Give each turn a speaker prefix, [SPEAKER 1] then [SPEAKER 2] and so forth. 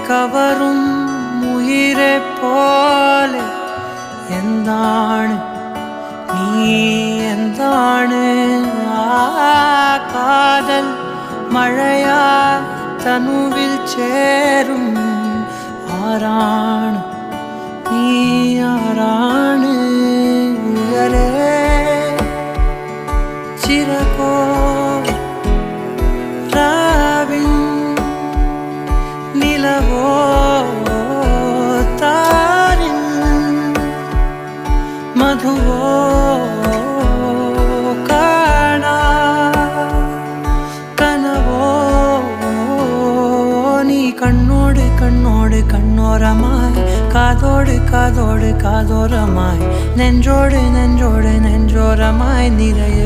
[SPEAKER 1] கவரும் உயிரை போலே எந்தானு நீ எந்தானு காதல் மழையா தனுவில் சேரும் ஆராணு நீ ஆராணு உயரே சிறகோ ராவின் நிலவோ தாரின் மதுவோ காணா கனவோ நீ கண்ணோடு கண்ணோடு கண்ணோரமாய் காதோடு காதோடு காதோரமாய் நெஞ்சோடு நெஞ்சோடு நெஞ்சோரமாய் நிறைய